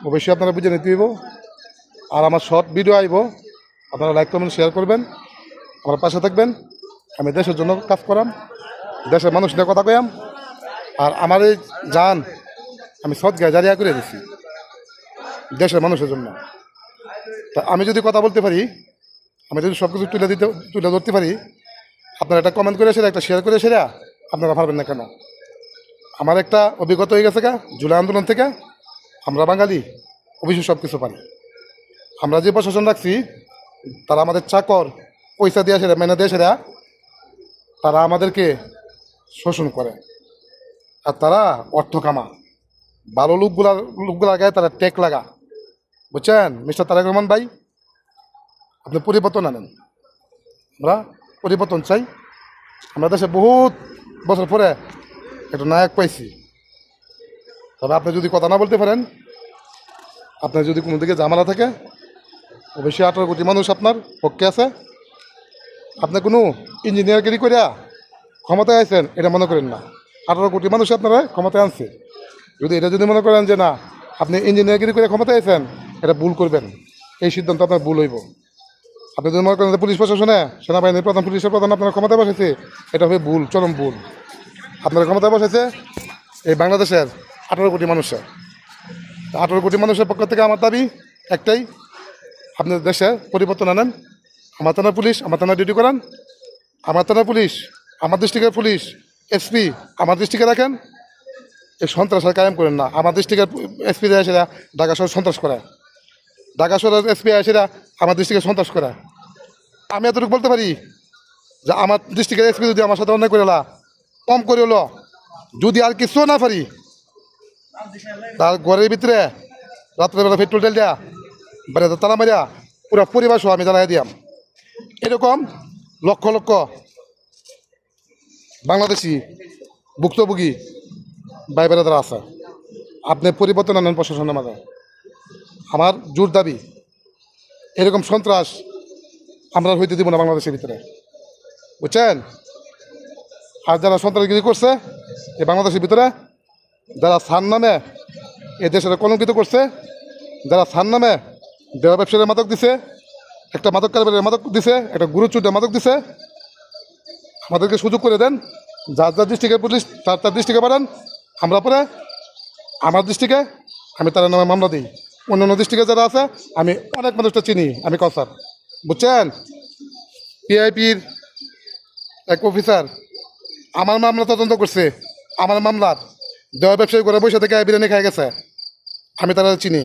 অবশ্যই আপনারা বুঝে নিতে হইব। আর আমার শর্ট ভিডিও আইব, আপনারা লাইক কমেন্ট শেয়ার করবেন, আমার পাশে থাকবেন। আমি দেশের জন্য কাজ করাম, দেশের মানুষ নিয়ে কথা কয়াম। আর আমার এই জান আমি সদগায় জারিয়া করে দিচ্ছি দেশের মানুষের জন্য। তা আমি যদি কথা বলতে পারি, আমি যদি সব কিছু তুলে ধরতে পারি, আপনারা একটা কমেন্ট করে সেটা, একটা শেয়ার করে সেটা আপনারা পারবেন না কেন? আমার একটা অভিজ্ঞতা হয়ে গেছে জুলাই আন্দোলন থেকে। আমরা বাঙালি অবশ্যই সব কিছু পারি। আমরা যে প্রশাসন রাখছি তারা আমাদের চাকর, পয়সা দিয়ে সেরা, মেনে দিয়ে সেরা, তারা আমাদেরকে শোষণ করে। আর তারা অর্থ কামা, ভালো লোকগুলার গায়ে তারা টেক লাগা। বুঝছেন মিস্টার তারেক রহমান ভাই, আপনি পরিবর্তন আনেন। আমরা পরিবর্তন চাই। আমরা দেশে বহুত বছর পরে একটা নায়ক পাইছি। তবে আপনি যদি কথা না বলতে পারেন, আপনার যদি কোনো দিকে ঝামেলা থাকে, অবশ্যই 18 কোটি মানুষ আপনার পক্ষে আছে। আপনি কোনো ইঞ্জিনিয়ারগিরি করিয়া ক্ষমতায় আছেন এটা মনে করেন না। 18 কোটি মানুষ আপনারা ক্ষমতায় আনছে। যদি মনে করেন যে না আপনি ইঞ্জিনিয়ারগিরি করে ক্ষমতায় আছেন, এটা ভুল করবেন। এই সিদ্ধান্ত আপনার ভুল হইব। আপনি যদি মনে করেন যে পুলিশ প্রশাসনে, সেনাবাহিনীর প্রধান, পুলিশের প্রধান আপনার ক্ষমতায় বসেছে, এটা হবে ভুল, চরম ভুল। আপনার ক্ষমতায় বসেছে এই বাংলাদেশের 18 কোটি মানুষের। 18 কোটি মানুষের পক্ষ থেকে আমার দাবি একটাই, আপনার দেশে পরিবর্তন আনেন। আমার থানার পুলিশ আমার থানায় ডিউটি করান। আমার থানার পুলিশ, আমার ডিস্ট্রিক্টের পুলিশ, এসপি আমার ডিস্ট্রিক্টে রাখেন। এই সন্ত্রাস কায়েম করেন না। আমার ডিস্ট্রিক্টের এসপি এসেরা ঢাকা শহর সন্ত্রাস করে, ঢাকা শহরের এসপি এসেরা আমার ডিস্ট্রিক্টে সন্ত্রাস করে। আমি এতটুকু বলতে পারি যে আমার ডিস্ট্রিক্টের এসপি যদি আমার সাথে অন্যায় করে কম করে হলো, যদি আর কিছু না পারি, তার ঘরের ভিতরে রাত্রেবেলা পেট্রোল তেল দেয়া, বাইরে তালা মারিয়া পুরা পরিবার সহ আমি জানাই দিয়াম। এরকম লক্ষ লক্ষ বাংলাদেশি ভুক্তভোগী ভাই বেড়াদারা আছে। আপনি পরিবর্তন আনেন প্রশাসনের মাঝে। আমার জোর দাবি, এরকম সন্ত্রাস আমরা হইতে দিব না বাংলাদেশের ভিতরে। বুঝছেন? আর যারা সন্ত্রাসগিরি করছে এই বাংলাদেশের ভিতরে, যারা সান নামে এ দেশের কলঙ্কিত করছে, যারা সান নামে দেওয়া ব্যবসায়ীর মাদক দিছে, একটা মাদক কারবারের মাদক দিছে, একটা গুরুচুরের মাদক দিছে, আমাদেরকে সুযোগ করে দেন। যার যার ডিস্ট্রিক্টের পুলিশ তার ডিস্ট্রিক্টে পাঠান। আমরা পরে আমার ডিস্ট্রিক্টে আমি তার নামে মামলা দিই। অন্য ডিস্ট্রিক্টে যারা আছে আমি অনেক মানুষটা চিনি, আমি কসার। বুঝছেন? পিআইপির এক অফিসার আমার মামলা তদন্ত করছে। আমার মামলার দেওয়া ব্যবসায়ী করে বসে থেকে বিরিয়ানি খাই গেছে, আমি তারা চিনি।